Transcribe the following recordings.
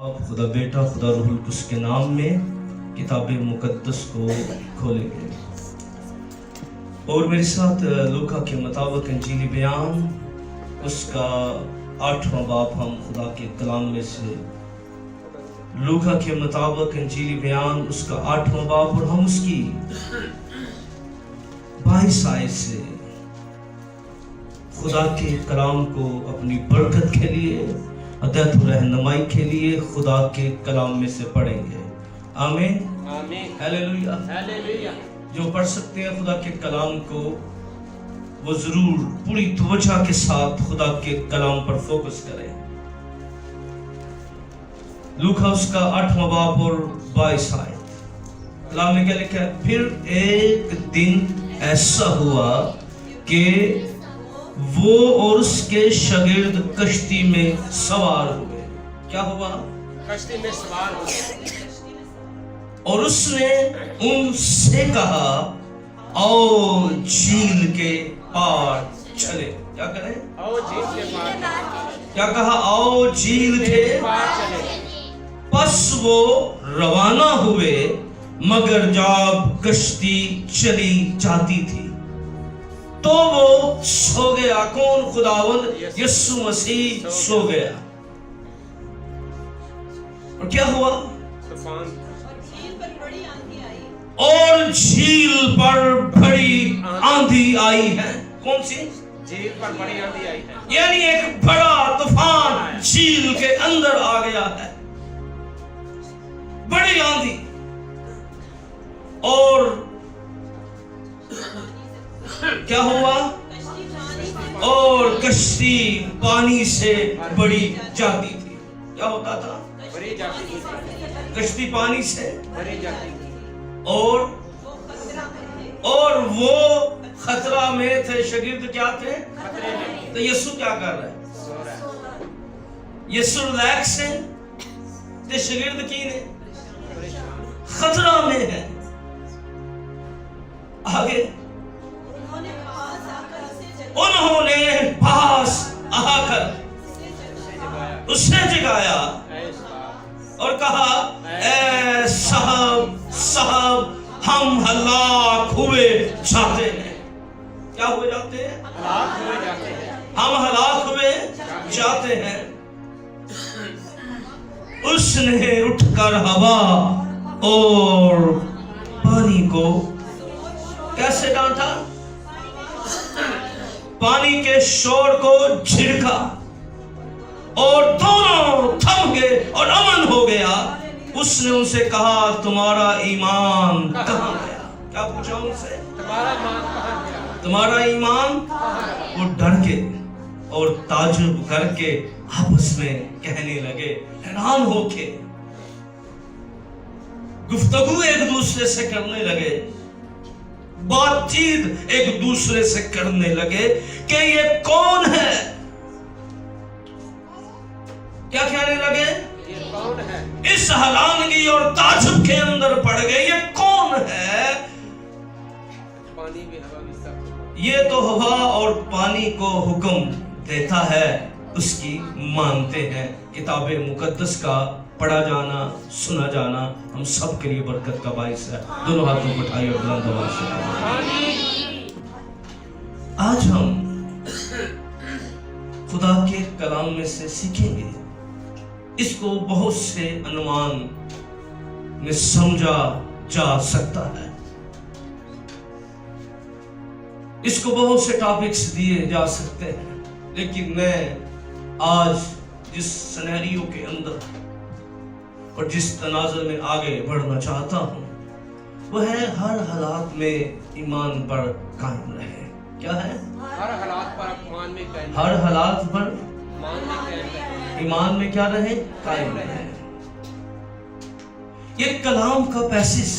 आप खुदा बेटा खुदा रूहुल कुद्स के नाम में किताब मुकद्दस को खोलेंगे और मेरे साथ लूका के मुताबिक इंजीली बयान उसका 8वां बाब हम खुदा के कलाम में से लूका के मुताबिक इंजीली बयान उसका 8वां बाब और हम उसकी 22 आयत से खुदा के कलाम को अपनी बरकत के लिए अदत रहनुमाई के लिए खुदा के कलाम में से पढ़ेंगे। आमीन आमीन हालेलुया। हालेलुया। जो पढ़ सकते हैं खुदा के कलाम को वो जरूर पूरी तवज्जो के साथ खुदा के कलाम पर फोकस करें। लूका उसका 8वां बाब और 22 आयत कलाम में क्या लिखा है? फिर एक दिन ऐसा हुआ कि वो और उसके शागिर्द कश्ती में सवार हुए। क्या हुआ? कश्ती में सवार हो गए और उसने उनसे कहा आओ झील के पार चले। क्या करें? आओ झील के पार। क्या कहा? आओ झील के पार चले। बस वो रवाना हुए मगर जब कश्ती चली जाती थी तो वो सो गया। कौन? खुदावंद यीशु मसीह सो गया। और क्या हुआ? तूफान और झील पर बड़ी आंधी आई है। कौन सी? झील पर बड़ी आंधी आई है। यानी एक बड़ा तूफान झील के अंदर आ गया है, बड़ी आंधी। और क्या हुआ? और कश्ती पानी से बड़ी जाती थी। क्या होता था? बड़ी जाती थी। कश्ती पानी से बड़ी जाती थी। और वो खतरा में थे। शागिर्द क्या थे? खतरे में। तो यीशु क्या कर रहा है? सो रहा है। यीशु रिलैक्स है ते शागिर्द की ने परेशान। खतरा में है। आगे उन्होंने पास आकर उसे जगाया और कहा ऐ साहब हम हलाक हुए जाते हैं। क्या हुए जाते हैं? हलाक हुए जाते हैं। हम हलाक हुए जाते हैं। उसने उठकर हवा और पानी को कैसे डांटा? पानी के शोर को झिड़का और दोनों थम गए और अमन हो गया। उसने उनसे कहा तुम्हारा ईमान कहाँ गया? क्या पूछा उनसे? तुम्हारा ईमान कहाँ गया? तुम्हारा ईमान? वो डर के और ताजुब करके आपस में कहने लगे, हैरान होके गुफ्तगू एक दूसरे से करने लगे, बातचीत एक दूसरे से करने लगे कि ये कौन है? क्या कहने लगे? ये कौन है? इस हैरानगी और ताजुब के अंदर पड़ गए, ये कौन है? पानी भी हवा भी सब। ये तो हवा और पानी को हुक्म देता है, उसकी मानते हैं। किताब मुकद्दस का पढ़ा जाना सुना जाना हम सब के लिए बरकत का बाइस है। दोनों हाथों को उठाइए और बुलंद आवाज से आज हम खुदा के कलाम में से सीखेंगे। इसको बहुत से अनुमान में समझा जा सकता है। इसको बहुत से टॉपिक्स दिए जा सकते हैं, लेकिन मैं आज जिस सिनेरियो के अंदर और जिस तनाज़ुर में आगे बढ़ना चाहता हूँ वो है हर हालात में ईमान पर कायम रहे। क्या है? हर हालात पर ईमान में कायम। हर हालात पर ईमान में कायम रहे। ईमान में क्या रहे? कायम रहे। ये कलाम का पैसेज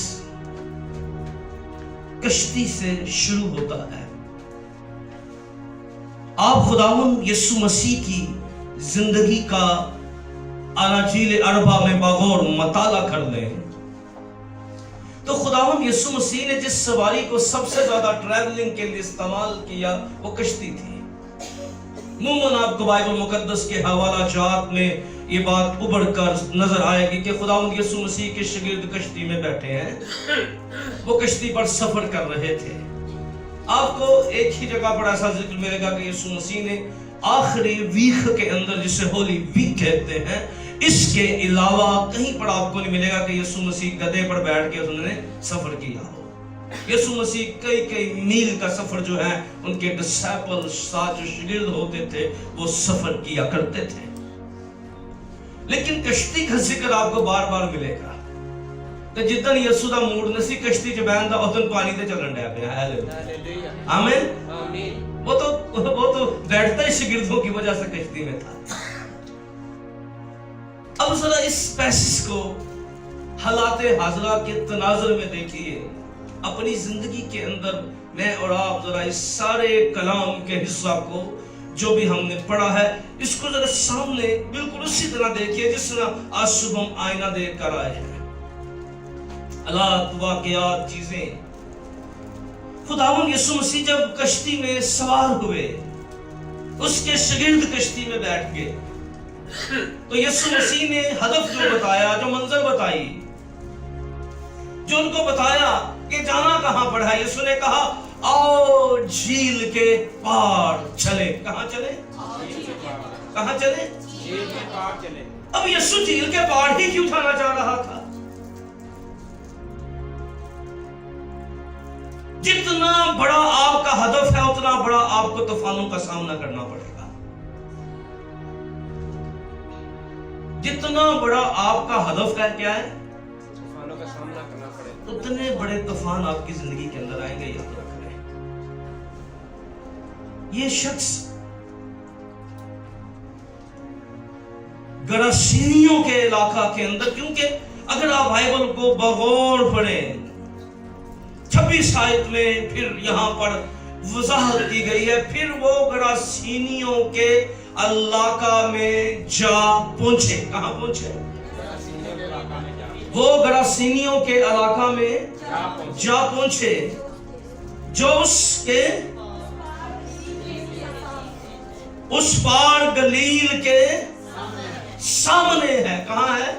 कश्ती से शुरू होता है। आप खुदावंद यीशु मसीह की जिंदगी का अनाजील अरबा में बगौर मताला कर लें तो खुदावंद यीशु मसीह ने जिस सवारी को सबसे ज्यादा ट्रैवलिंग के लिए इस्तेमाल किया वो कश्ती थी। मुमून आपको बाइबल मुकद्दस के हवाला जात में یہ بات ابھر کر نظر آئے گی کہ خداوند یسوع مسیح کے شاگرد کشتی میں بیٹھے ہیں، وہ کشتی پر سفر کر رہے تھے۔ آپ کو ایک ہی جگہ پر ایسا ذکر ملے گا کہ یسوع مسیح نے آخری ویک کے اندر، جسے ہولی ویک کہتے ہیں، اس کے علاوہ کہیں پر آپ کو نہیں ملے گا کہ یسوع مسیح گدھے پر بیٹھ کے انہوں نے سفر کیا ہو۔ یسوع مسیح کئی میل کا سفر جو ہے ان کے ڈسائپل ساتھ جو شاگرد ہوتے تھے وہ سفر کیا کرتے تھے، لیکن کشتی کا ذکر آپ کو بار بار ملے گا کہ جتن یسوع دا موڈ نسی کشتی چ بہن دا ادھن پانی تے چلن ڈیا پیا۔ ہاللیلویہ، آمین، آمین۔ وہ تو بیٹھتا ہی شاگردوں کی وجہ سے کشتی میں تھا۔ اب ذرا اس پیسج کو حالات حاضرہ کے تناظر میں دیکھیے، اپنی زندگی کے اندر میں اور آپ ذرا اس سارے کلام کے حصہ کو جو بھی ہم نے پڑھا ہے اس کو ذرا سامنے بالکل اسی طرح دیکھیے جس طرح آج صبح ہم آئینہ دیکھ کر آئے ہیں۔ حالات، واقعات، چیزیں، خداوند یسوع مسیح جب کشتی میں سوار ہوئے، اس کے شاگرد کشتی میں بیٹھ گئے، تو یسوع مسیح نے ہدف جو بتایا، جو منظر بتائی، جو ان کو بتایا کہ جانا کہاں پر ہے، یسوع نے کہا آؤ جھیل کے پار چلے۔ کہاں چلے؟ کہاں چلے؟ جھیل کے پار چلے۔ اب یسوع جھیل کے پار ہی کیوں جانا چاہ رہا تھا؟ جتنا بڑا آپ کا ہدف ہے اتنا بڑا آپ کو طوفانوں کا سامنا کرنا پڑے گا۔ جتنا بڑا آپ کا ہدف ہے، کیا ہے؟ طوفانوں کا سامنا کرنا پڑے گا۔ اتنے بڑے طوفان آپ کی زندگی کے اندر آئیں گے، یاد رکھ لیں۔ یہ شخص گراسینیوں کے علاقہ کے اندر، کیونکہ اگر آپ بائبل کو بغور پڑھیں 26 آیت میں پھر یہاں پر وضاحت کی گئی ہے، پھر وہ گراسینیوں کے علاقہ میں جا پہنچے۔ کہاں پہنچے؟ وہ گراسینیوں کے علاقہ میں جا پہنچے جو اس کے اس پار گلیل کے سامنے ہے۔ کہاں ہے؟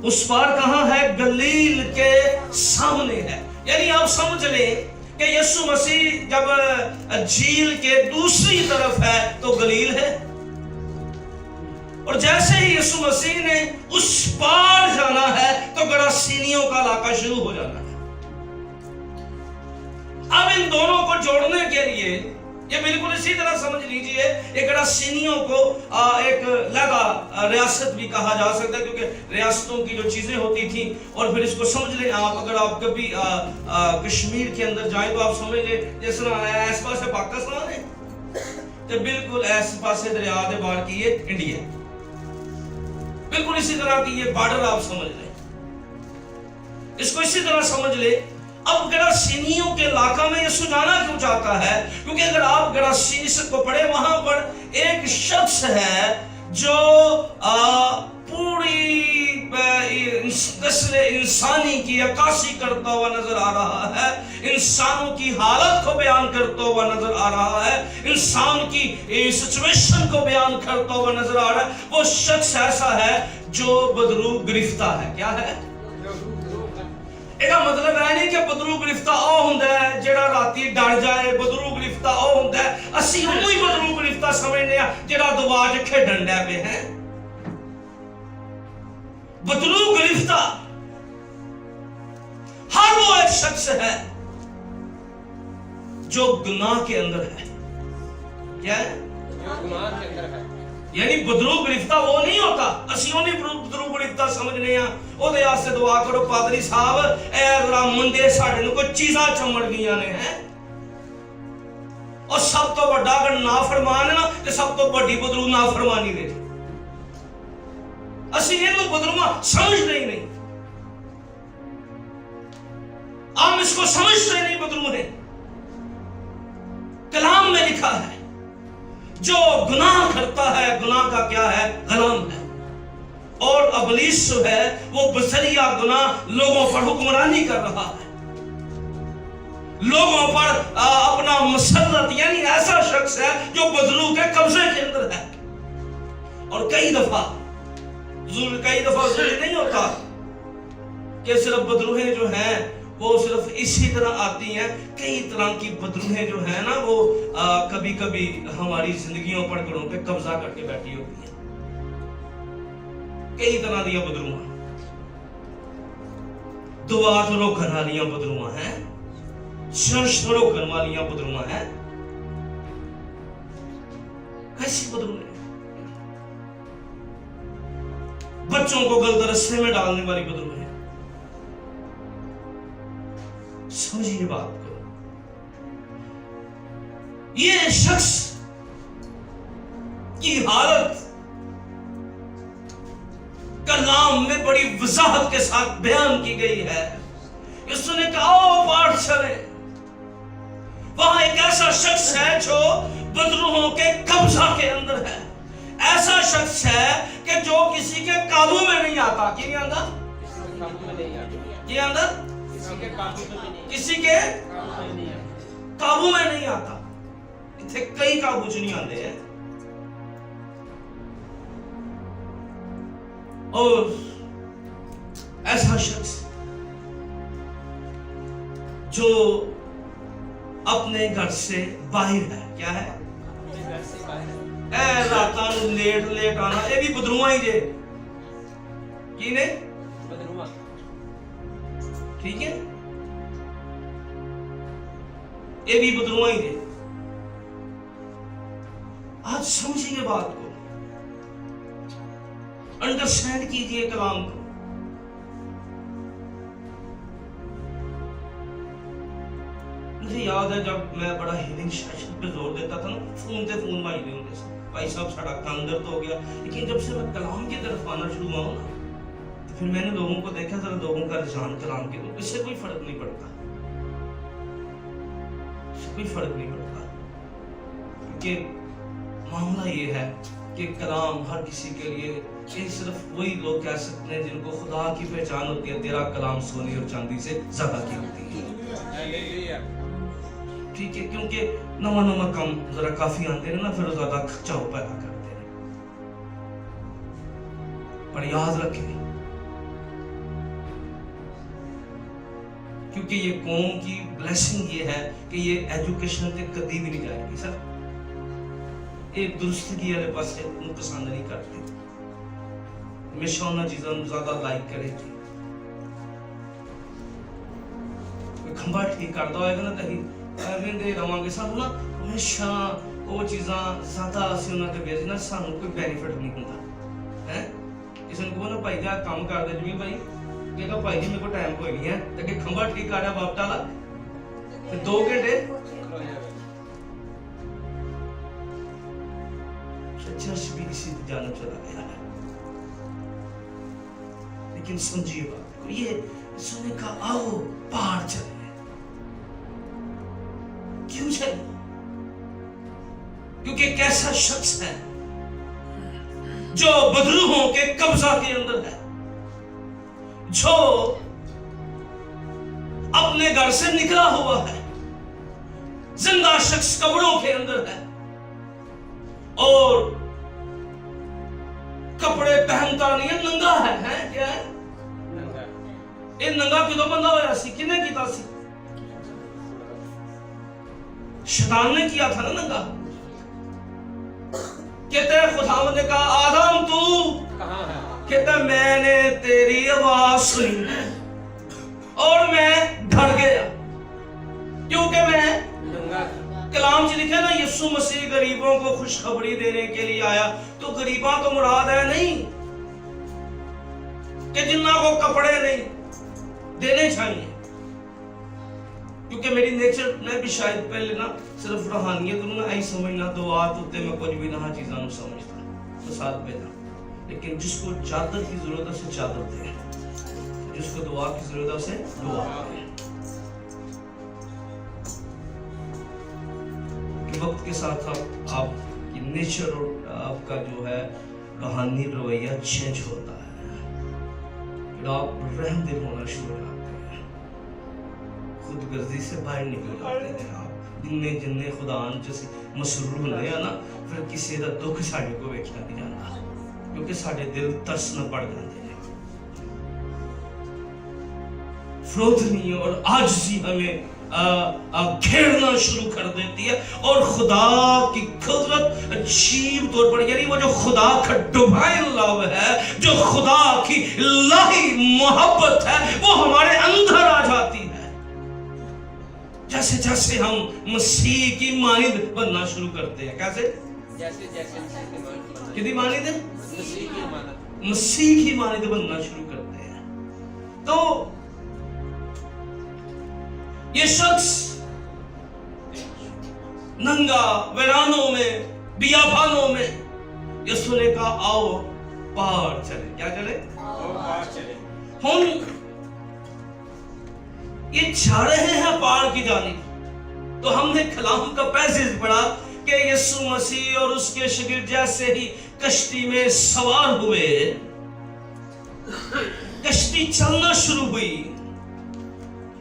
اس پار کہاں ہے؟ گلیل کے سامنے ہے۔ یعنی آپ سمجھ لیں کہ یسوع مسیح جب جھیل کے دوسری طرف ہے تو گلیل ہے، اور جیسے ہی یسوع مسیح نے اس پار جانا ہے تو گراسینیوں کا علاقہ شروع ہو جانا ہے۔ اب ان دونوں کو جوڑنے کے لیے یہ بالکل اسی طرح سمجھ لیجئے، ایک گراسینیوں کو ایک لگا ریاست بھی کہا جا سکتا ہے، کیونکہ ریاستوں کی جو چیزیں ہوتی تھیں، اور پھر اس کو سمجھ لیں آپ، اگر آپ کبھی کشمیر کے اندر جائیں تو آپ سمجھ لیں جس طرح ایس پاسے پاکستان ہے تو بالکل ایس پاسے دریا دے بار کی یہ انڈیا، بالکل اسی طرح کی یہ بارڈر آپ سمجھ لیں، اس کو اسی طرح سمجھ لیں۔ اب گراسینیوں کے علاقہ میں یسوع جانا کیوں چاہتا ہے؟ کیونکہ اگر آپ گراسینیس کو پڑھیں، وہاں پر ایک شخص ہے جو پوری نسل انسانی کی عکاسی کرتا ہوا نظر آ رہا ہے، انسانوں کی حالت کو بیان کرتا ہوا نظر آ رہا ہے، انسان کی سچویشن کو بیان کرتا ہوا نظر آ رہا ہے۔ وہ شخص ایسا ہے جو بدرو گرفتہ ہے۔ کیا ہے؟ ایک مطلب ہے نہیں کہ بدرو گرفتہ او ہوندا ہے جڑا راتی ڈر جائے، بدرو گرفتہ او ہوندا ہے اسی اونوں ہی بدرو گرفتہ سمجھنے ہاں جڑا دوا وچ کھیڈن ڈے پے ہیں۔ بدرو گرفتہ ہر وہ ایک شخص ہے جو گناہ کے اندر ہے۔ کیا ہے؟ جو گناہ کے اندر ہے، یعنی بدرو گرفتہ وہ نہیں ہوتا، اسی انہیں بدرو گرفتہ سمجھنے ہیں۔ او دے آسے دعا کرو پادری صاحب، اے ذرا منڈے ساڑھے نو کوئی چیزاں چمڑ گیا نے ہیں، اور سب تو بڑا اگر نافرمان ہے نا کہ سب تو بڑی بدرو نافرمانی دے، اسی انہوں بدرو سمجھنے ہی نہیں، ہم اس کو سمجھتے نہیں۔ بدرو نے کلام میں لکھا ہے جو گناہ کرتا ہے، گناہ کا کیا ہے؟ غلام ہے، اور ابلیس جو ہے وہ بذریعہ گناہ لوگوں پر حکمرانی کر رہا ہے۔ लोगों पर अपना मसल्लत, यानी ऐसा शख्स है जो बदलू के कब्जे के अंदर है। और कई दफा ज़रूरी नहीं होता कि सिर्फ बदरूहें जो हैं वो सिर्फ इसी तरह आती हैं। कई तरह की बदरूहें जो है ना वो कभी कभी हमारी जिंदगियों पर, घरों पे कब्जा करके बैठी होती है। कई तरह दी बदरूहां, दुआ तो रोकन वाली बदरूहां हैं, चर्च रोकन वाली बदरूहां हैं। कैसी बदरूहें? बच्चों को गलत रास्ते में डालने वाली बदरूहें। समझिए बात को। ये शख्स की हालत कलाम में बड़ी वजाहत के साथ बयान की गई है। इसने कहा आओ पाठ चले। वहां एक ऐसा शख्स है जो बदरूहों के कब्जा के अंदर है। ऐसा शख्स है कि जो किसी के काबू में नहीं आता। कि नहीं आता? ये अंदर किसी के काबू में नहीं आता। इतने कई काबू च नहीं आते हैं। और ऐसा शख्स जो अपने घर से बाहर है। क्या है? रात लेट आना, ये भी बदरूआ ही जे की ने बदरूआ, ठीक है, ये भी बदरूआ ही जे। आज समझिए बात को, अंडरस्टैंड कीजिए कलाम को। मुझे याद है जब मैं बड़ा हीलिंग सेशन पे जोर देता था ना, फोन ते फोन माई नहीं होते भाई साहब साड़ा काम दर्द हो गया। लेकिन जब से मैं कलाम की तरफ आना शुरू हुआ ना, तो फिर मैंने लोगों को देखा, जरा लोगों का रुझान कलाम की तरफ, इससे कोई फर्क नहीं पड़ता, इससे कोई फर्क नहीं पड़ता। क्योंकि मामला ये है कि कलाम हर किसी के लिए, ये सिर्फ वही लोग कह सकते हैं जिनको खुदा की पहचान होती है। तेरा कलाम सोने और चांदी से ज्यादा कीमती है, ठीक है। क्योंकि नवा कम जरा काफी आते हैं ना, फिर ज्यादा खर्चा पैदा करते हैं। पर याद रखें, क्योंकि ये कौम की ब्लेसिंग ये है कि ये एजुकेशन पे कभी भी नहीं जाएगी। सर एक दुरुस्तगी वाले पास पसंद नहीं करते, हमेशा उन्हें चीज़ों ज्यादा लाइक करेगी। खंबा ठीक करता होएगा ना, तभी वेंदे रवांगे सानू ना हमेशा वो चीज़ां ज्यादा ਅਸੀਂ ਉਹਨਾਂ ਤੇ ਵੇਚਣਾ, ਸਾਨੂੰ ਕੋਈ ਬੈਨੀਫਿਟ ਨਹੀਂ ਹੁੰਦਾ ਹੈ। ਕਿਸੇ ਨੂੰ ਕਹੋ ਨਾ ਭਾਈ ਜਾ ਕੰਮ ਕਰਦੇ ਜਿਵੇਂ ਭਾਈ ਕਹਿੰਦਾ ਭਾਈ ਜੀ ਮੇਰੇ ਕੋਲ ਟਾਈਮ ਕੋਈ ਨਹੀਂ ਹੈ, ਤੇ ਕਿ ਖੰਬਾ ਠੀਕ ਕਰ ਰਿਹਾ ਬਾਪਟਾ ਦਾ ਤੇ 2 ਘੰਟੇ चर्च भी इसी जाना चला गया है। लेकिन समझिए बात को, ये सुने का आओ बाहर चले। क्यों चले? क्योंकि एक ऐसा शख्स है जो बदरूहों के कब्जा के अंदर है, जो अपने घर से निकला हुआ है। जिंदा शख्स कब्रों के अंदर है और कपड़े पहनता नहीं है, नंगा है क्या है? ये नंगा किदों बंदा होया सी? किने कीता सी? शैतान ने किया था ना नंगा। कहते खुदावंद ने कहा आदम तू कहां है? कहता मैंने तेरी आवाज सुनी और मैं डर गया, क्योंकि मैं नंगा। कलाम च लिखा ना यीशु मसीह गरीबों को खुशखबरी देने के लिए आया। तो गरीबा तो मुराद है नहीं कि जिन्ना को कपड़े नहीं देने चाहिए, क्योंकि मेरी नेचर में भी शायद पहले ना सिर्फ रूहानियत में आई समझना, दुआ तो मैं कुछ भी ना चीज़ों समझता तो साथ बेटा। लेकिन जिसको चादर की जरूरत है उसे चादर दे, जिसको दुआ की जरूरत है उसे दुआ दे। वक्त के साथ आपकी नेचर और आपका जो है रूहानी रवैया चेंज होता है, फिर आप रहमदिल होना शुरू हो जाते हैं, خود غرضی سے باہر نکل جاتے ہیں آپ جننے جننے خدا جیسے مسرور ہونے ہیں نا پھر کسی دا دکھ ساڑے کو ویکھیا نہیں جاتا کیونکہ ساڑے دل ترس نہ پڑ جاتے ہیں فروتنی اور عاجزی ہمیں گھیرنا شروع کر دیتی ہے اور خدا کی قدرت عجیب طور پر یعنی وہ جو خدا کا ڈیوائن لو ہے جو خدا کی الہی محبت ہے وہ ہمارے اندر آ جاتی ہے جیسے جیسے ہم مسیح کی مانند بننا شروع کرتے ہیں کیسے جیسے جیسے کدی مانند مسیح کی مانند بننا شروع کرتے ہیں تو یہ شخص ننگا ویرانوں میں بیابانوں میں یسوع نے کہا آؤ پار چلے کیا چلے ہم یہ جا رہے ہیں پار کی جانب تو ہم نے کلام کا پیسج پڑھا کہ یسوع مسیح اور اس کے شاگرد جیسے ہی کشتی میں سوار ہوئے کشتی چلنا شروع ہوئی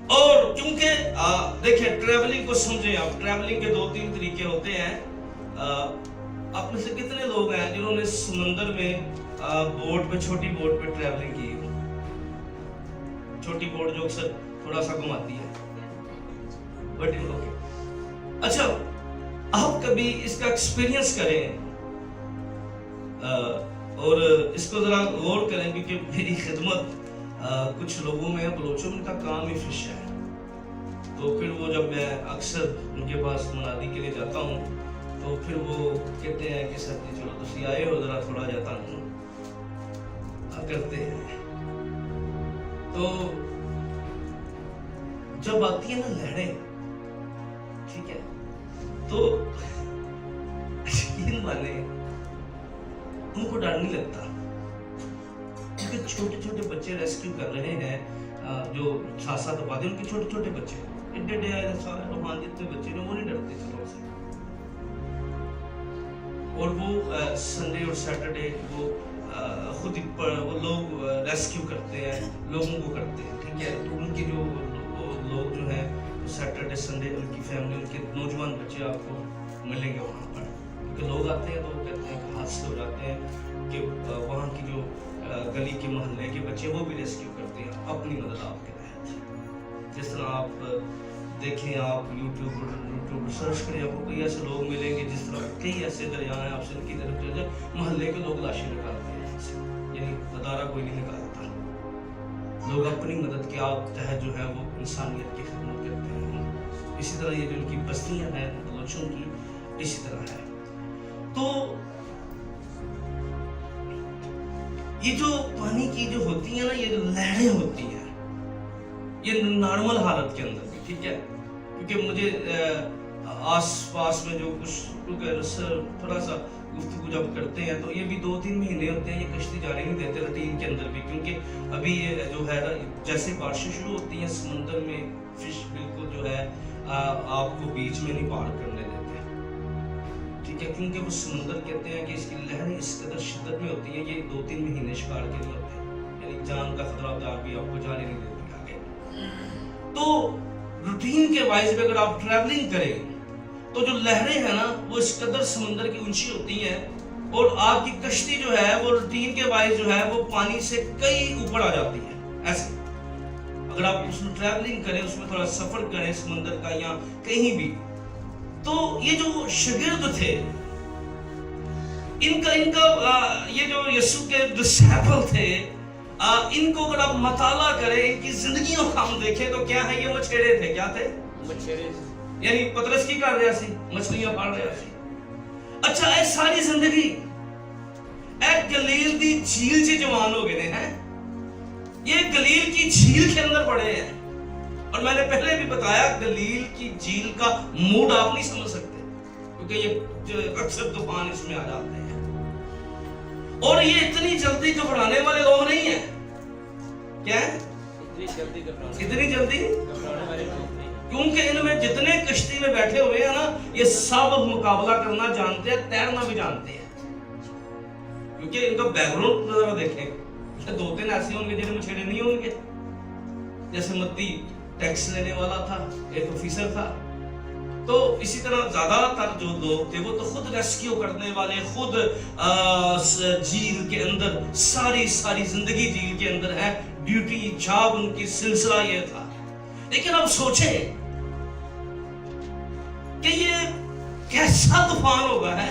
اور کیونکہ دیکھیں ٹریولنگ کو سمجھیں آپ ٹریولنگ کے 2-3 طریقے ہوتے ہیں آپ میں سے کتنے لوگ ہیں جنہوں نے سمندر میں بوٹ پہ چھوٹی بوٹ پہ ٹریولنگ کی چھوٹی بوٹ جو اکثر تھوڑا سا گھماتی ہے اچھا آپ کبھی اس کا ایکسپیرینس کریں اور اس کو ذرا غور کریں کیونکہ میری خدمت کچھ لوگوں میں بلوچوں میں ان کا کام ہی فش ہے تو پھر وہ جب میں اکثر ان کے پاس منادی کے لیے جاتا ہوں تو پھر وہ کہتے ہیں کہ سر جی چلو تسی آئے ہو ذرا تھوڑا جاتا ہوں کرتے ہیں تو جب آتی ہے نا لہریں ٹھیک ہے تو یقین مانے ان کو ڈر نہیں لگتا کیونکہ چھوٹے چھوٹے بچے ریسکیو کر رہے ہیں جو 7-7 آبادی ان کے چھوٹے چھوٹے بچے ایڈے آئے سارے روحان جتنے بچے نے وہ نہیں ڈرتے چلو سے اور وہ سنڈے اور سیٹرڈے وہ خود وہ لوگ ریسکیو کرتے ہیں لوگوں کو کرتے ہیں ٹھیک ہے تو ان کے جو لوگ جو ہیں سیٹرڈے سنڈے ان کی فیملی ان کے نوجوان بچے آپ کو ملیں گے وہاں پر کیونکہ لوگ آتے ہیں تو وہ کہتے ہیں کہ حادثے ہو جاتے ہیں کہ وہاں کی جو گلی کے محلے کے بچے وہ بھی ریسکیو کرتے ہیں اپنی مدد آپ کے تحت جس طرح آپ دیکھیں آپ یوٹیوب سرچ کریں آپ کو کئی ایسے لوگ ملیں گے جس طرح کئی ایسے دریا ہیں آپ سے ان کی طرف چل جائیں محلے کے لوگ لاشیں نکالتے ہیں یعنی ادارہ کوئی نہیں نکالتا لوگ اپنی مدد کے آپ تحت جو ہے وہ انسانیت کی خدمت کرتے ہیں اسی طرح یہ جو ان کی بستیاں ہیں بلوچوں کی اسی طرح ہے تو یہ جو پانی کی جو ہوتی ہیں نا یہ لہریں ہوتی ہیں یہ نارمل حالت کے اندر بھی ٹھیک ہے کیونکہ مجھے آس پاس میں جو کچھ تھوڑا سا گفتگو جب کرتے ہیں تو یہ بھی 2-3 مہینے ہوتے ہیں یہ کشتی جانے نہیں دیتے روٹین کے اندر بھی کیونکہ ابھی یہ جو ہے جیسے بارشیں شروع ہوتی ہیں سمندر میں فش بالکل جو ہے آپ کو بیچ میں نہیں پار کرنے دیتے ٹھیک ہے کیونکہ وہ سمندر کہتے ہیں کہ اس کی لہریں اس قدر شدت میں ہوتی ہیں یہ 2-3 مہینے شکار کے لیے ہوتے ہیں یعنی جان کا خطرہ ہوتا ہے بھی آپ کو جانے نہیں دیتے آگے تو روٹین کے وائز پہ اگر آپ ٹریولنگ کریں تو جو لہریں ہیں نا وہ اس قدر سمندر کی اونچی ہوتی ہیں اور آپ کی کشتی جو ہے وہ روٹین کے وائز جو ہے وہ پانی سے کئی اوپر آ جاتی ہے ایسے اگر آپ اس میں ٹریولنگ کریں اس میں تھوڑا سفر کریں سمندر کا یا کہیں بھی تو یہ جو شاگرد تھے ان کا یہ جو یسوع کے ڈسائپل تھے ان کو اگر آپ مطالعہ کریں ان کی زندگیوں کا ہم دیکھیں تو کیا ہے یہ مچھیرے تھے کیا تھے مچھیرے یعنی پترس کی کر رہا سی مچھلیاں پاڑ رہا سی اچھا اے ساری زندگی اے گلیل دی جھیل سے جوان ہو گئے ہیں یہ گلیل کی جھیل کے اندر پڑے ہیں اور میں نے پہلے بھی بتایا گلیل کی جھیل کا موڈ آپ نہیں سمجھ سکتے کیونکہ یہ اکثر طوفان اس میں آ جاتے ہیں اور یہ اتنی جلدی گھبرانے والے لوگ نہیں ہیں کیا ہے اتنی جلدی گھبرانے والے لوگ نہیں کیونکہ ان میں جتنے کشتی میں بیٹھے ہوئے ہیں نا یہ سب مقابلہ کرنا جانتے ہیں تیرنا بھی جانتے ہیں کیونکہ ان کا بیک گراؤنڈ ذرا دیکھیں 2-3 ایسے ہوں گے جنہیں مچھیرے نہیں ہوں گے جیسے متی टैक्स लेने वाला था, एक ऑफिसर था। तो इसी तरह ज्यादातर जो लोग थे वो तो खुद रेस्क्यू करने वाले, खुद झील के अंदर सारी जिंदगी झील के अंदर है, ड्यूटी जॉब उनकी सिलसिला ये था। लेकिन अब सोचे कि ये कैसा तूफान होगा है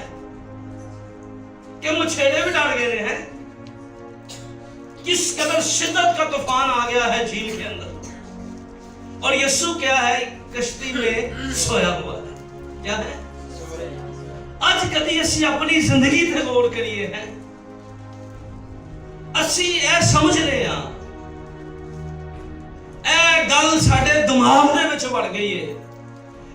कि मछेरे भी डर गए हैं, किस कदर शिद्दत का तूफान आ गया है झील के अंदर। और यीशु क्या है, कश्ती में सोया हुआ है। क्या है? आज कभी असी अपनी जिंदगी पे गौर करिए हैं, असी ए समझने ए गल साडे दिमाग दे विच वड़ गई है,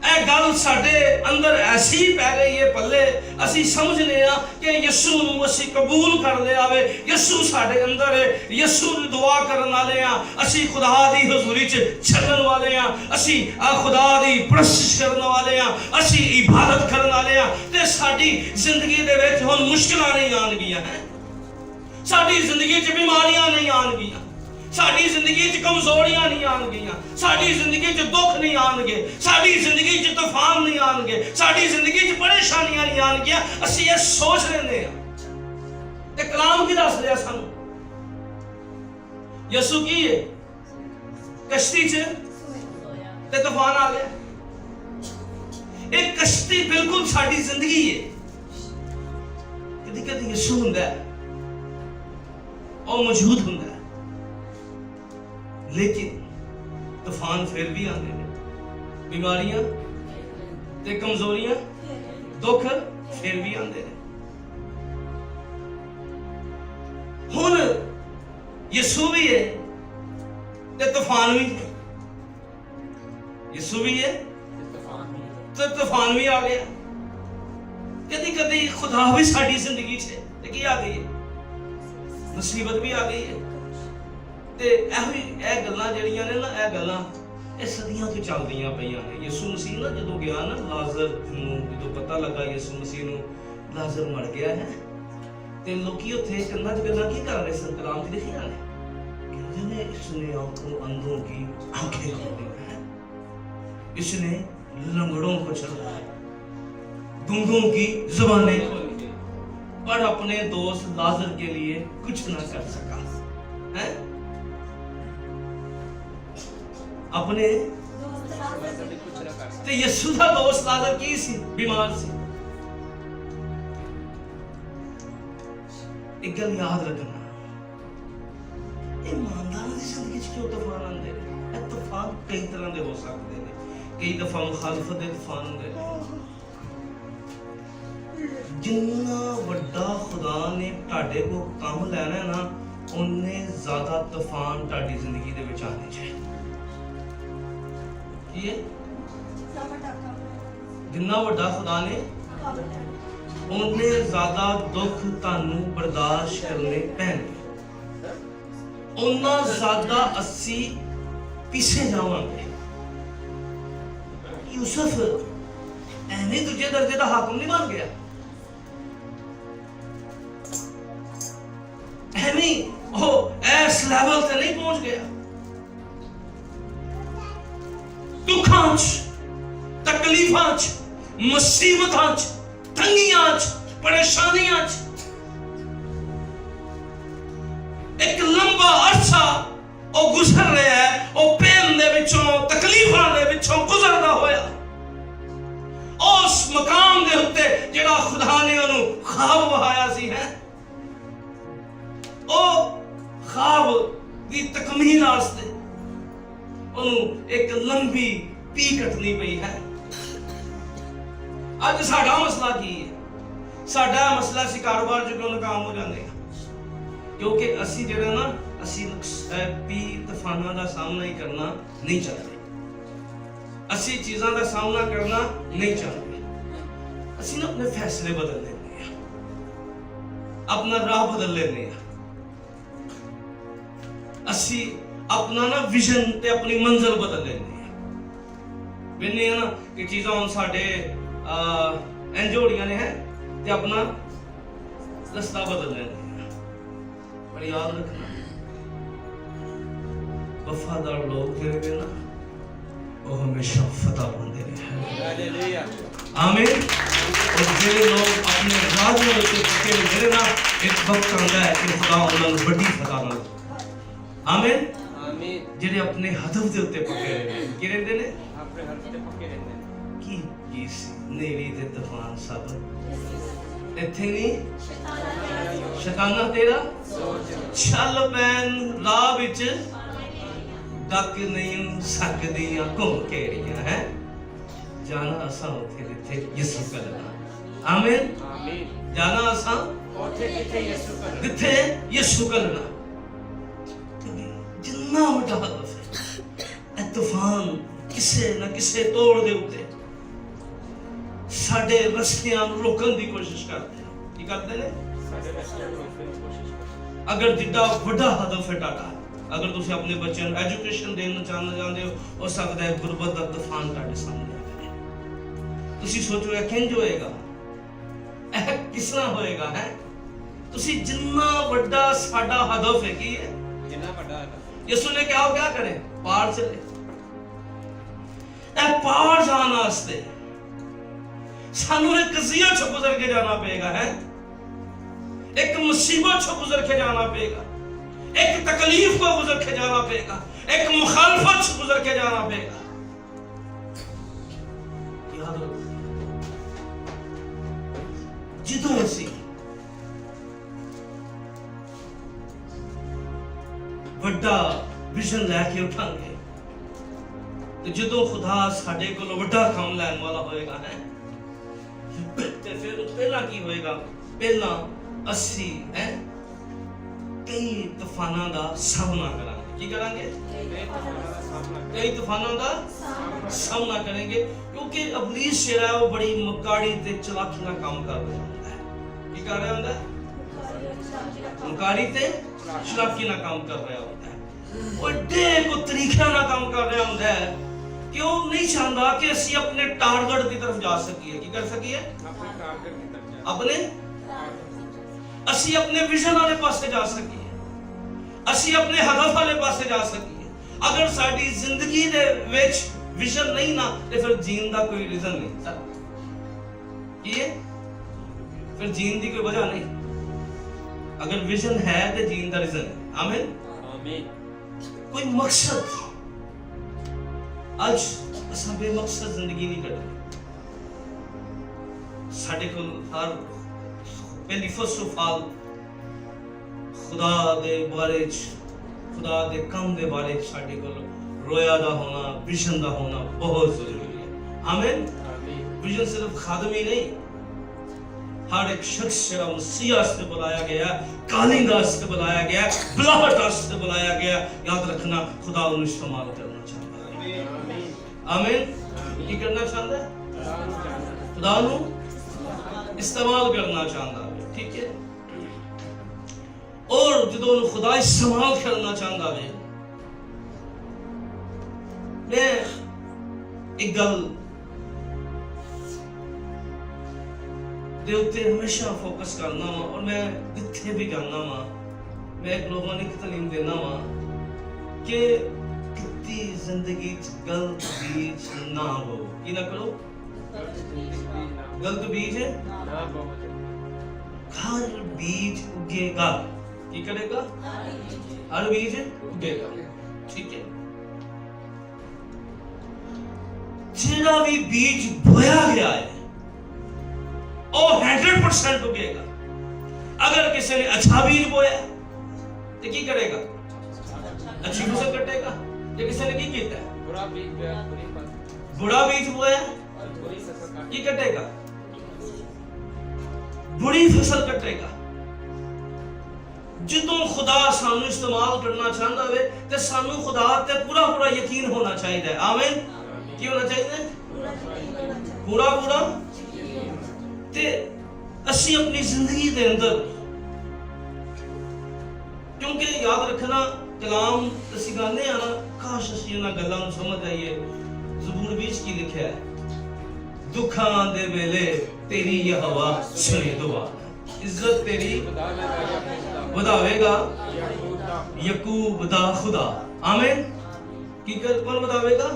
ए गल साडे अंदर ऐसी पै गई है पल्ले, असी समझने कि यीशु नूं असी कबूल कर लिया वे, यीशु साडे अंदर है, यीशु नूं दुआ करन वाले आ, असी खुदा दी हजूरी च चलण वाले आ, असी खुदा दी परस्तिश करन वाले आ, असी इबादत करन वाले आ। ते साडी जिंदगी दे विच हुण मुश्किलां नहीं आणगियां हैं, साडी जिंदगी च बीमारियां नहीं आणगियां, साडी जिंदगी च कमजोरियां नहीं आणगियां, साडी जिंदगी च दुख नहीं आणगे, साडी जिंदगी च तूफान नहीं आणगे, साडी जिंदगी च परेशानियां नहीं आणगियां। असी ये सोच लेने आ ते कलाम की दस लिया सानू, यीशु की है कश्ती च ते तूफान आ गया। एक कश्ती बिल्कुल साडी जिंदगी है, कदी कदी यीशु हुंदा है, और मौजूद हुंदा है, लेकिन तूफान फिर भी आते हैं, बीमारियां ते कमजोरियां दुख फिर भी आते हैं। हुण यीशु भी है ते तूफान भी है, यीशु भी है ते तूफान भी आ गया। कदी कदी खुदा भी साडी जिंदगी च की आ गई है, मुसीबत भी आ गई है। ਤੇ ਇਹ ਗੱਲਾਂ ਜਿਹੜੀਆਂ ਨੇ ਨਾ, ਇਹ ਗੱਲਾਂ ਇਹ ਸਦੀਆਂ ਤੋਂ ਚੱਲਦੀਆਂ ਪਈਆਂ ਨੇ। ਯਿਸੂ ਮਸੀਹ ਨਾ ਜਦੋਂ ਗਿਆ ਨਾ ਲਾਜ਼ਰ ਨੂੰ, ਜਦੋਂ ਪਤਾ ਲੱਗਾ ਯਿਸੂ ਮਸੀਹ ਨੂੰ ਲਾਜ਼ਰ ਮਰ ਗਿਆ ਹੈ, ਤੇ ਲੋਕੀ ਉੱਥੇ ਕੰਨਾਂ 'ਚ ਗੱਲਾਂ ਕੀ ਕਰ ਰਹੇ ਸਨ, ਕਲਾਮ 'ਚ ਲਿਖੀਆਂ ਨੇ, ਕਹਿੰਦੇ ਨੇ ਇਸਨੇ ਆਂਖੋਂ ਅੰਧੋਂ की आंखें खोली है, इसने लंगड़ों को चलाया, गूंगों की जुबानें खोली, पर अपने दोस्त लाजर के लिए कुछ ना कर सका है। अपने ते यीशु दा दोस्त लाजर की सी, बीमार सी। एक गल याद रखना, ईमानदार दी जिंदगी च क्यों तूफान आंदे ने? ये तूफान कई तरह दे हो सकते हैं, कई दफा मुखालफत दे तूफान होंदे ने। जिन्ना वड्डा खुदा ने तुहाडे को काम लैना है ना, उन्ने ज्यादा तूफान तुहाडी जिंदगी दे विच आने चाहिए। जिन्ना वड्डा खुदा ने उन्ने ज्यादा दुख तानू बर्दाश्त करने पैणगे, उन्ना ज्यादा असी पीछे जावांगे। यूसुफ एवें दूजे दर्जे का हाकम नहीं बन गया, एवें वो इस लेवल ते नहीं पहुंच गया। दुखां च, तकलीफां च, मुसीबतां च, तंगियां च, परेशानियां च एक लंबा अरसा ओ गुजर रहा है, ओ पेन दे विचों, तकलीफां दे विचों गुजरदा होया उस मकाम दे उत्ते जेड़ा खुदा ने ओनू ख्वाब वहाया सी है, ओ ख्वाब दी तकमील वास्ते ओनू एक लंबी पी कटनी पई है। अज साडा मसला की है? साडा मसला सी कारोबार च क्यों नाकाम हो जाते हैं? क्योंकि असी जेड़ा ना, असी पी तूफानां दा सामना ही करना नहीं चाहते, असी चीज़ां दा सामना करना नहीं चाहते। असी ना अपने फैसले बदल लेने हैं, अपना राह बदल लेने हैं, असी अपना ना विजन ते अपनी मंजिल बदल लेने हैं। वेने ना कि चीज़ां हुण साडे इंज हो रही ने है ते अपना रास्ता बदल लेने हैं। पर याद रखना, वफादार लोग जेड़े ना وہ ہمیشہ فتح پاندے رہے. हालेलुया آمین. اور جو لوگ اپنے راجوں کے پکے رہے نا ایک وقت آتا ہے کہ خدا انہاں نوں بڑی فتح نال. آمین. आमीन جڑے اپنے ہدف دے اوتے پکے رہے کی رہندے نے अपने हर ते पक्के रहंदे ने کی نیری تے طوفان سب ایتھے نہیں شیطانہ تیرا چل پین راہ وچ ڈک نہیں سکدیاں گھوم کیڑیاں ہیں جانا اساں اوتھے جتھے یسوع کلنا. آمین. आमीन جانا اساں ओथे जिथे यीशु कर جتھے یسوع کلنا. جتنا وڈا ہدف ہے اے طوفان کسے نہ کسے توڑ دے اوتے ساڈے رستیاں نوں روکن دی کوشش کرتے ہیں. کی کرتے نے साडे रस्ते रोकने की कोशिश करदे اگر جڈا وڈا ہدف ہے ٹاٹا اگر تسی اپنے بچوں نوں ایجوکیشن دینا چاہندے ہو سکدا ہے غربت دا طوفان تہاڈے سامنے آ جائے. تسی سوچو اے کنج ہوئے گا اے کس طرح ہوئے گا ہے تسی جننا وڈا ساڈا ہدف ہے کی ہے जिन्ना बड़ा یسوع نے کیا کرے پار چلے اے پار جانا واسطے سانو ایک قضیہ چھو گزر کے جانا پے گا ہے ایک مصیبت چھو گزر کے جانا پے گا ایک تکلیف کو گزر کے جانا پے گا ایک مخالفت چھو گزر کے جانا پے گا. یاد رکھو جدوں اسی وڈا ویژن لے کے اٹھاں گے تو جدوں خدا ساڈے کول وڈا کام لین والا ہوئے گا ہے تے پھر پہلا کی ہوئے گا پہلا اسی ہے کئی طوفاناں دا سامنا کریں گے. کی کریں گے کئی طوفاناں دا سامنا کریں گے کیونکہ ابلیس جڑا ہے وہ بڑی مکاڑی تے چلاکی نال کام کر رہا ہوندا ہے. کی کر رہا ہوندا ہے مکاڑی تے چلاکی نال کام کر رہا ہوتا ہے. بڑے کو طریقے نال کام کر رہا ہوتا ہے کہ وہ نہیں چاہتا کہ اسی اپنے ٹارگٹ کی طرف جا سکیے. کی کر سکیے अपने टारगेट की तरफ जा اپنے اسی اپنے ویژن والے پاسے جا سکیے اسی اپنے ہدف والے پاسے جا سکیے. اگر ساری زندگی دے وچ ویژن نہیں نا تے پھر جین دا کوئی ریزن نہیں سر کی ہے پھر جین دی کوئی وجہ نہیں. اگر ویژن ہے تے جین دا ریزن ہے. آمین. आमीन کوئی مقصد اج اساں بے مقصد زندگی نہیں کٹ رہے. ساڈے کول ہر پہلی فرسٹ آف آل خدا دے بارے خدا دے کام دے بارے ساڈے کول رویا دا ہونا ویژن دا ہونا بہت ضروری ہے. آمین. आमीन ویژن صرف خادمی نہیں ہر ایک شخص جڑا مسیح واسطے بلایا گیا ہے کالنگ واسطے بلایا گیا ہے بلاہٹ واسطے بلایا گیا ہے. یاد رکھنا خدا انہوں استعمال کرنا چاہتا ہے. आमीन آمین. کی کرنا چاہتا ہے خدا انہوں استعمال کرنا چاہتا ہے. ٹھیک ہے. اور جدوں انہوں خدا استعمال کرنا چاہتا ہے میں ایک گل دے اوتے ہمیشہ فوکس کرنا وا اور میں جتھے بھی جانا وا میں ایک لوگوں نے تعلیم دینا وا کہ کتی زندگی غلط بیج نہ ہو. کی نہ کرو غلط بیج ہے ना बहुत ہر بیج اگے گا. کی کرے گا ہر بیج اگے گا. ٹھیک ہے. جڑا بھی بیج بویا گیا ہے وہ 100% اگے گا. اگر کسی نے اچھا بیج بویا تو کی کرے گا اچھی فصل کٹے گا. یہ کسی نے کی کیتا ہے बुरा बीज पे बुरी फसल بڑا بیج بویا और बुरी फसल काट کی کٹے گا بڑی فصل کٹے گا. جدوں خدا سانو استعمال کرنا چاہتا ہے تے سانو خدا تے پورا پورا یقین ہونا چاہیے. آمین. کی ہونا چاہیے پورا پورا تے اسی اپنی زندگی دے اندر کیونکہ یاد رکھنا کلام اسی گانے آنا کاش اسی انہاں گلاں نوں سمجھ آئیے. زبور بیچ کی لکھیا ہے دکھاں دے ویلے تیری یہ ہوا سنے دعا عزت تیری بداوے گا یعقوب دا خدا. آمین. کی کون بداوے گا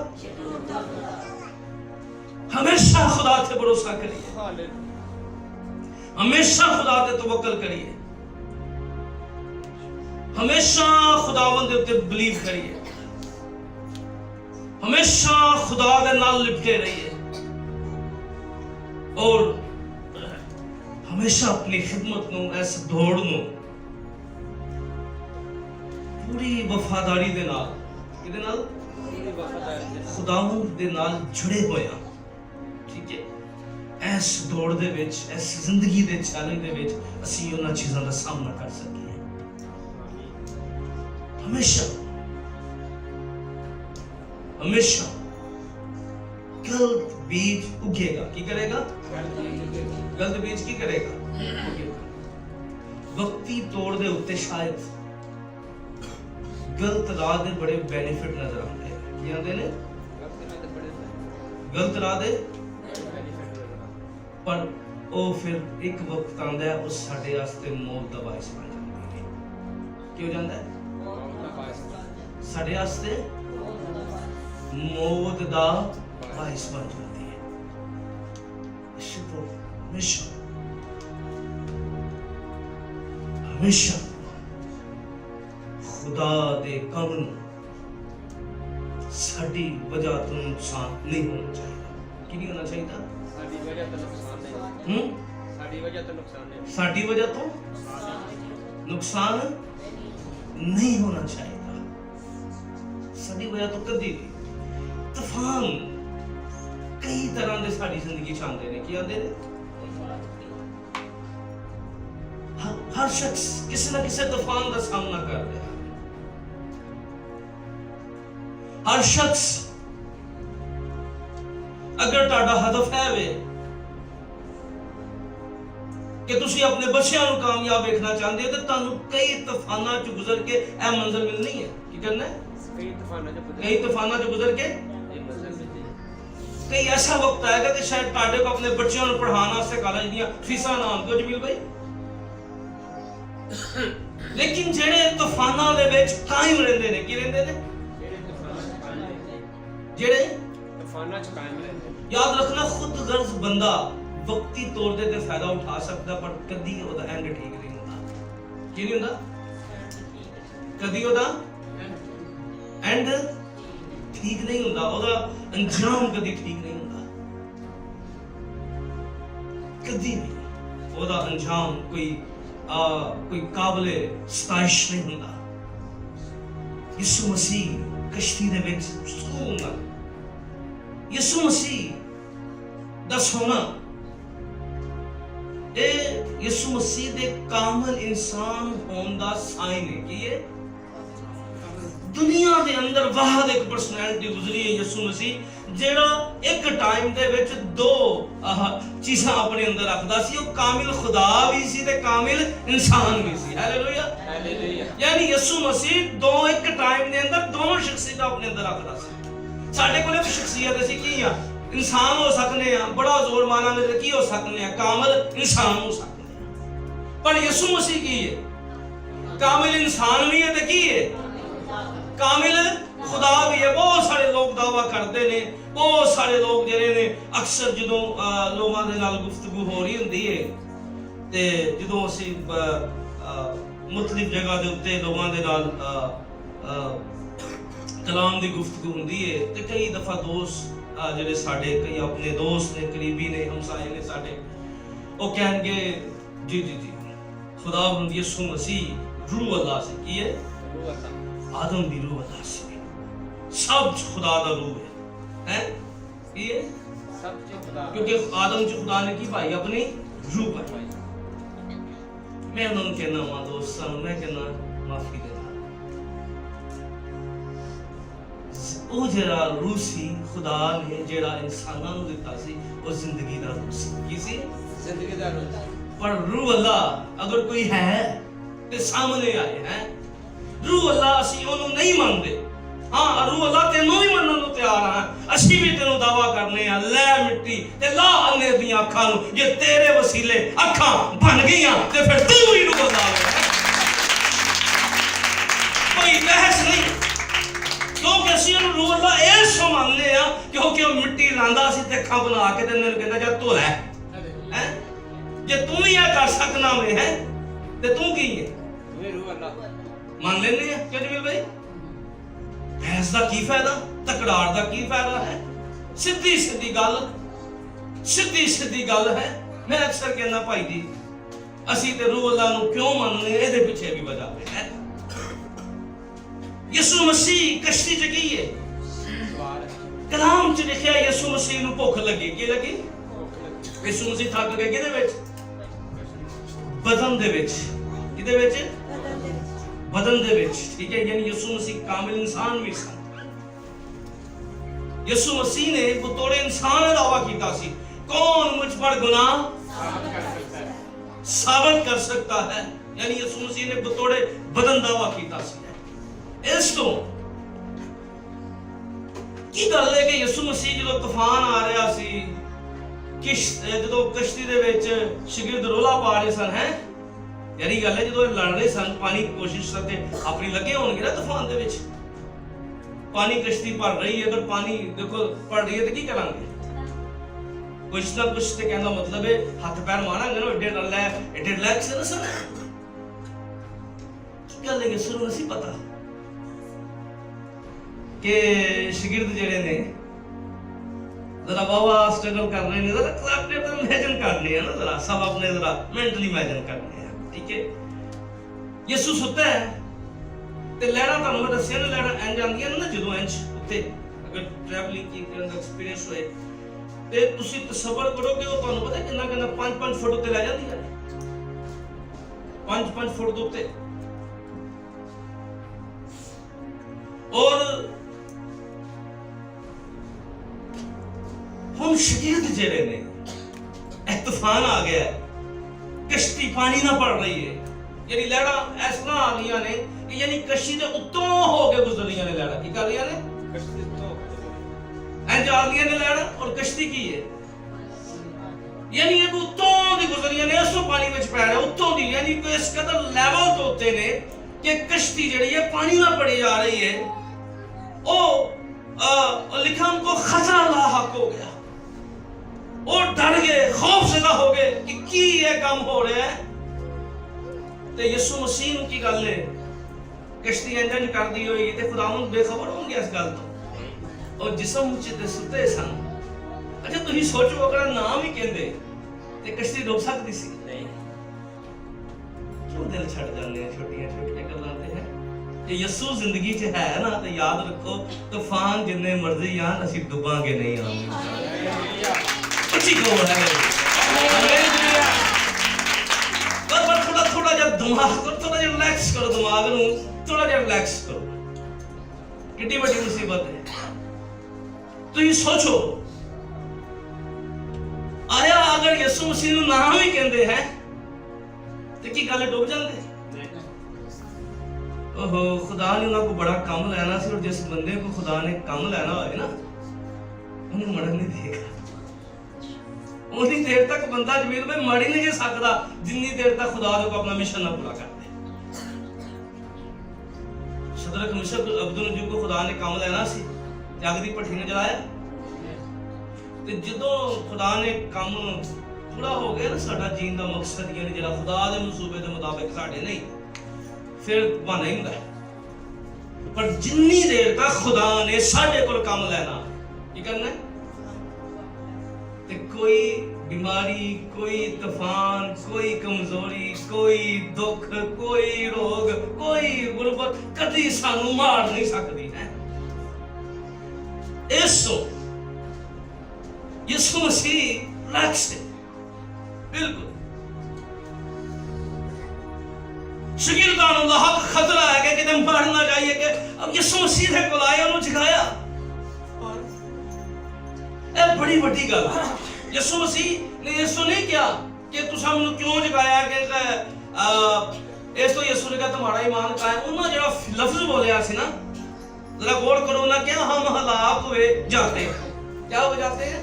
हमेशा खुदा ते भरोसा करिए, हालेलुया हमेशा खुदा ते तवक्कल करिए, हमेशा खुदावंद दे उत्ते बिलीव करिए, हमेशा खुदा दे नाल लिपटे रहिए और हमेशा अपनी खिदमत नूं, इस दौड़ नूं पूरी वफादारी दे नाल, किहदे नाल? खुदावंद दे नाल जुड़े होया, ठीक है। इस दौड़ दे विच, इस जिंदगी दे चैलेंज दे विच असीं उन्हां चीज़ां दा सामना कर सकीए। हमेशा हमेशा गलत बीज उगेगा, की करेगा? गलत बीज की करेगा? उगेगा। वक्ती तौर दे उत्ते शायद गलत राह दे बड़े बेनिफिट नजर आते हैं। की आंदे ने? गलत राह दे, पर वो फिर एक वक्त आंदा है उस साडे वास्ते मौत दा बायस बन जांदा है। की हो जांदा है? साडे वास्ते मौत दा बायस बन जाती है। इसी तो हमेशा हमेशा खुदा दे काम नूं साडी वजह तो नुकसान नहीं होना चाहिए। की नहीं होना चाहिए? साडी वजह तो नुकसान नहीं, साडी वजह तो नुकसान नहीं, साडी वजह तो नुकसान नहीं होना चाहिए। साडी वजह तो कदी भी तूफान कई तरह दे साडी जिंदगी च आंदे ने। की आंदे ने? हर शख्स किसी ना किसी तूफान का सामना कर रहा है। हर शख्स अगर तुहाडा हदफ है वे कि तुसी अपने बच्चों को कामयाब देखना चाहते हो तो तुहानू कई तूफानों च गुजर के यह मंजिल मिलनी है। की करना है? कई तूफानों च गुजर के कई ऐसा वक्त आएगा कि शायद तुहाडे को अपने बच्चों को पढ़ाने वास्ते कॉलेज दी फीसां ना आउण जमील भाई, लेकिन जेड़े तूफानों दे विच कायम रहंदे ने, की रहंदे ने? जेड़े तूफानों च कायम रहंदे ने। याद रखना, खुद गर्ज बंदा वक्ती तौर ते फायदा उठा सकता, पर कदी ओदा एंड ठीक नहीं होता। की नहीं होता? कदी ओदा एंड ठीक नहीं होता, ओदा अंजाम कदी ठीक नहीं होता। कदी भी ओदा अंजाम कोई काबिले सताइश नहीं होता। यीशु मसीह कश्ती दे विच सुकून नाल, यीशु मसीह दा सोना ए यीशु मसीह दे कामल इंसान होने दा साइन है। कि ये दुनिया दे अंदर वाहद एक पर्सनैलिटी गुजरी है यीशु मसीह, जेड़ा एक टाइम दे विच दो चीज़ां अपने अंदर रखदा सी। वो कामिल खुदा भी सी ते कामिल इंसान भी सी। Hallelujah, hallelujah. यानी यीशु मसीह दो एक टाइम दे अंदर दोनों शख्सियत अपने अंदर रखदा सी। साडे कोल एक शख्सियत असीं की आ, इंसान हो सकने हैं, बड़ा जोर मारांगे तो की हो सकने हैं, कामिल इंसान हो सकने हैं। पर यीशु मसीह की है? कामिल इंसान भी है तो की है? कामिल खुदा भी है। बहुत सारे लोग दावा करते ने, बहुत सारे लोग जिहड़े ने अक्सर जदों लोगों दे नाल गुफ्तगू हो रही हुंदी है ते जदों असीं मुख्तलिफ जगह दे उत्ते लोगों दे नाल कलाम दी गुफ्तगू हुंदी है ते कई दफा दोस्त जिहड़े साडे कई अपने दोस्त ने, करीबी ने, हमसाए ने साडे, वो कहेंगे जी जी जी खुदावंद यीशु मसीह रूह अल्लाह से की है, आदम भी रूह अल्लाह से, सब खुदा दा रूह है ये सब खुदा, क्योंकि आदम च खुदा ने की भाई अपनी रूह पाई। मैं उन्होंने कहना वहां दोस्तों, मैं कहना माफी देना, वो जरा रूह सी खुदा ने जेड़ा इंसानां नूं दिता सी, वो जिंदगी दा रूह सी। की सी? जिंदगी दा रूह। पर रूह अल्लाह अगर कोई है ते सामने आए हैं, रूह अल्लाह असी ओनू नहीं मानते। हाँ, रूह अल्लाह तेनों भी मनन नूं तैयार हां, असी भी तेनों दावा करने आ, लै मिट्टी ते ला अन्ने दियां अखां नूं, जे तेरे वसीले अखां बन गईयां ते फिर तू ही रूह अल्लाह है। कोई बहस नहीं, क्योंकि असी रूह अल्लाह ऐसो मानने आ क्योंकि वो मिट्टी लांदा सी ते अखां बना के ते मैनूं कहंदा जा धो लै हैं जे तू ही ये कर सकना मैं है ते तू की है मैं रूह अल्लाह मान लेने हैं क्या जमील भाई भैंस दा की फायदा तकड़ाड़ दा की फायदा है सीधी सीधी गल है मैं अक्सर कहना भाई जी असी ते रूह अल्लाह नूं क्यों मनने इहदे पिछे भी वजह है यसू मसीह कश्ती च की है कलाम च लिखिया यसू मसीह नूं भुख लगी की लगी यसू मसीह थक गए किहदे विच बदन दे विच किहदे विच बदन दे विच ठीक है यानी यसू मसीह कामिल इंसान भी सन यसू मसीह ने बतौर इंसान दावा कीता सी कौन मुझ पर गुनाह साबित कर सकता है यानी यसू मसीह ने बतौर बदन दावा कीता सी इस तो की गल है कि यसू मसीह जो तूफान आ रहा सी जो कश्ती दे विच शागिर्द रोला पा रहे सन है यानी गल है जो लड़ रहे सन पानी की कोशिश करके अपनी लगे होंगे ना तूफान दे विच पानी कश्ती भर रही है अगर पानी देखो भर रही है तो की करांगे कुछ ना कुछ ते कहना मतलब है हाथ पैर मारांगे ना एडे रिलैक्स है ना सर क्या लगे शुरू नहीं पता कि शागिर्द जेड़े ने जरा बाबा स्ट्रगल कर रहे हैं जरा अपने तो इमेजिन करने हैं ना जरा सब अपने जरा मेंटली इमेजिन करने हैं ठीक है यसू सुता है ते लहरा ਤੁਹਾਨੂੰ ਮੈਂ ਦੱਸਿਆ ਨਾ ਲਹਿਰਾ ਇੰਜ ਆਉਂਦੀਆਂ ਨੇ ਨਾ ਜਦੋਂ ਇੰਜ ਉੱਤੇ ਅਗਰ ਟਰੈਵਲਿੰਗ ਕੀ ਕਰਨ ਦਾ ਐਕਸਪੀਰੀਅੰਸ ਹੋਏ ਤੇ ਤੁਸੀਂ ਤਸੱਵਰ ਕਰੋ ਕਿ ਉਹ ਤੁਹਾਨੂੰ ਪਤਾ ਕਿੰਨਾ 5-5 ਫੁੱਟ ਉੱਤੇ ਲੈ ਜਾਂਦੀਆਂ ਨੇ 5-5 ਫੁੱਟ ਦੇ ਉੱਤੇ ਔਰ ਹੁਣ शागिर्द ਜਿਹੜੇ ਨੇ ਇੱਕ ਤੂਫਾਨ ਆ ਗਿਆ ਕਸ਼ਤੀ ਪਾਣੀ ਨਾਲ ਭਰ ਰਹੀ ਹੈ यानी लहरा इस तरह आ रही ने कि यानी कश्ती के उत्तों हो के गुजर रही ने लहरा की कर रही ने कश्ती तो इंज आ रही ने लहरा और कश्ती की है यानी ये उत्तों दी गुजर रही ने इसो पानी विच पै रहा उत्तों दी यानी कोई इस कदर लेवल तो उत्ते ने कि कश्ती जिहड़ी है पानी में पड़ी जा रही है ओ लिखा उनको खतरा लाहक हो गया और डर गए खौफ ज़दा हो गए कि की ये काम हो रहा है ते यसू मसीह की गल है कश्ती इंजन कर दी होगी ते खुदावंद बेखबर होंगे इस गल तो और जिस्म च सुते सन अच्छा तुम सोचो अगर नाम ही कहते ते कश्ती डुब सकती सी नहीं क्यों दिल छड़ जाते हैं छोटियां गल्लां ते है जे यसू जिंदगी च है ना तो याद रखो तूफान जिन्ने मर्जी आन असीं डुबांगे नहीं आमीन अच्छी कहो है थोड़ा जब दिमाग को थोड़ा जब रिलैक्स करो दिमाग नूं थोड़ा जब रिलैक्स करो कितनी बड़ी मुसीबत है तो ये सोचो आया अगर यसू मसीह नूं नाम ही कहंदे हैं तो की गल डूब जांदे ओहो खुदा ने उन्हां को बड़ा काम लेना सी और जिस बंदे को खुदा ने काम लेना होए ना उन्हें मरन नहीं देगा उतनी देर तक बंदा जमील में मर ही नहीं सकता जितनी देर तक खुदा को अपना मिशन ना पूरा कर दे सदरक मिस्र अब्दुल को खुदा ने काम लेना सी जग दी भट्ठी ने जलाया ते जदों खुदा ने काम पूरा हो गया ना साडा जीन दा मकसद यानी जेड़ा खुदा दे मंसूबे दे मुताबिक साडे नहीं फिर बहाना ही हुंदा पर जितनी देर तक खुदा ने साडे कोल काम लेना की करना कोई बीमारी कोई तूफान कोई कमजोरी कोई दुख कोई रोग कोई गुरबत कदी सानू मार नहीं सकती है इसो यसू मसीह रक्स है बिल्कुल शागिर्दां नूं हक खतरा है कि किते मर ना जाइए कि अब यसू मसीह दे कोल आए उन्होंने जगाया ये बड़ी बड़ी गल है यसू मसीह ने यसू नहीं किया कि तुसा मैनू क्यों जगाया कि इस तो यसू ने कहा तुम्हारा ईमान का है उन्होंने जो लफ्ज बोलिया सी ना जरा गौर करो ना क्या हम हलाक हुए जाते क्या हो जाते हैं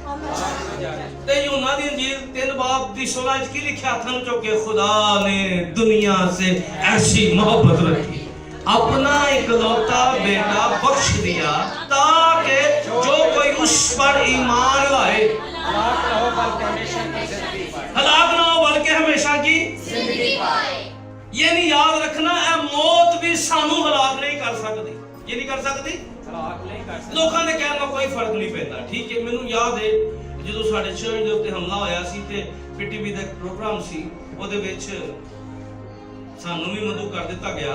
ते यूहन्ना दी इंजील 3 बाब दी 16 च की लिखा हथां चुक के खुदा ने दुनिया से ऐसी मोहब्बत रखी अपना इकलौता बेटा बख्श दिया ताकि जो कोई उस पर ईमान लाए। हलाक ना हो बल्कि हमेशा की जिंदगी पाए। हलाक ना हो बल्कि हमेशा की जिंदगी पाए। ये नहीं याद रखना है मौत भी सानू हलाक नहीं कर सकती। ये नहीं कर सकती। हलाक नहीं कर सकते। ਲੋਕਾਂ ਦੇ ਕਹਿਣ ਨਾਲ ਕੋਈ ਫਰਕ ਨਹੀਂ ਪੈਂਦਾ। ਠੀਕ ਹੈ, ਮੈਨੂੰ ਯਾਦ ਹੈ ਜਦੋਂ ਸਾਡੇ ਚਰਚ ਦੇ ਉੱਤੇ ਹਮਲਾ ਹੋਇਆ ਸੀ ਤੇ ਪੀਟੀਵੀ ਦਾ ਇੱਕ ਪ੍ਰੋਗਰਾਮ ਸੀ, ਉਹਦੇ ਵਿੱਚ ਸਾਨੂੰ ਵੀ ਮਦੂ ਕਰ ਦਿੱਤਾ ਗਿਆ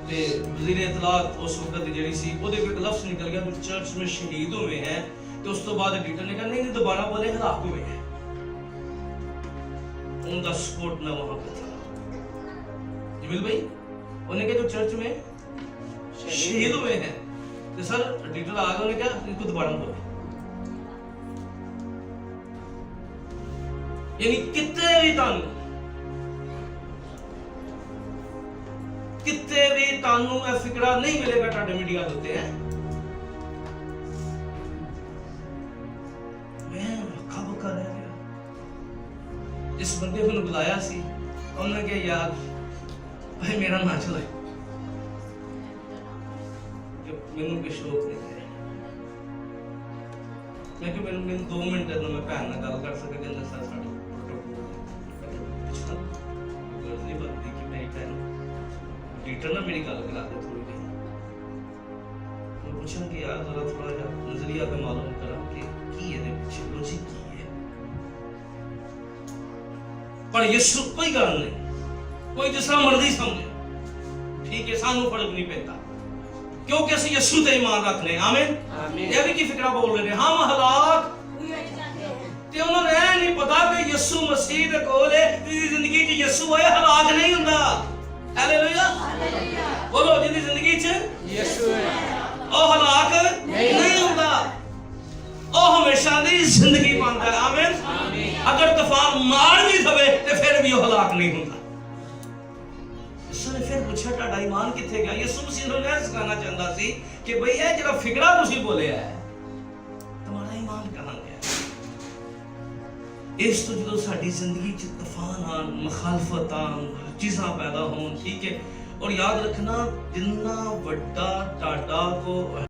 ਤੇ ਵਜ਼ੀਰ ਇਤਲਾਤ ਉਸ ਵਕਤ ਦੀ ਜਿਹੜੀ ਸੀ ਉਹਦੇ ਵਿੱਚ ਲਫ਼ਜ਼ ਨਿਕਲ ਗਿਆ ਕਿ ਚਰਚ में शहीद हुए हैं। ਤੇ ਉਸ ਤੋਂ ਬਾਅਦ ਐਡੀਟਰ ਨੇ ਕਿਹਾ ਨਹੀਂ दोबारा बोले हलाक हुए हैं। उनका सपोर्ट में वहां पे था जमील भाई। उन्होंने कहा जो चर्च में शहीद हुए हैं तो सर एडिटर आ गया, उन्होंने कहा इनको दोबारा बोले। यानी कितने भी तानू ए फिक्रा नहीं मिलेगा टाटे मीडिया होते हैं। मैं कब कर रहा गया जिस बंदे को बुलाया सी उन्होंने कहा यार भाई मेरा ना चलाए, मैनू कोई शौक नहीं है क्योंकि मैंने 2 मिनट मैं भैन नाल गल कर सके कहंदा सर साडे नहीं बनती कि मैं भैन लीटर ना मेरी गल करा दे थोड़ी देर। मैं पूछा कि यार जरा थोड़ा जा नजरिया पे मालूम करा कि की है पीछे लॉजिक की है। पर यीशु कोई गल नहीं, कोई जिस तरह मर्जी समझे, ठीक है, सानू फर्क नहीं पैंदा क्योंकि असं यीशु ते ईमान रखने। आमीन। ये भी की फिक्रा बोल रहे हैं हम हलाक ते उन्होंने ये नहीं पता कि यीशु मसीह दे कोल है जिंदगी च यीशु है हलाक नहीं हुंदा। हालेलुया बोलो जिंदी जिंदगी च यीशु है ओ हलाक नहीं हुंदा, ओ हमेशा दी जिंदगी पांदा है। आमीन। अगर तूफान मार भी दवे ते फिर भी ओ हलाक नहीं हुंदा। उसने फिर पूछा टाडा ईमान किथे गया। यीशु मसीह ने यह सिखाना चाहता सी कि भई ये जरा फिक्रा तुसी बोलिया है तुम्हारा ईमान कहां गया। इस तो जो साडी जिंदगी च तूफान आन, मुखालफत आन, चीज़ां पैदा होन, ठीक है, और याद रखना जिन्ना वड्डा टाडा को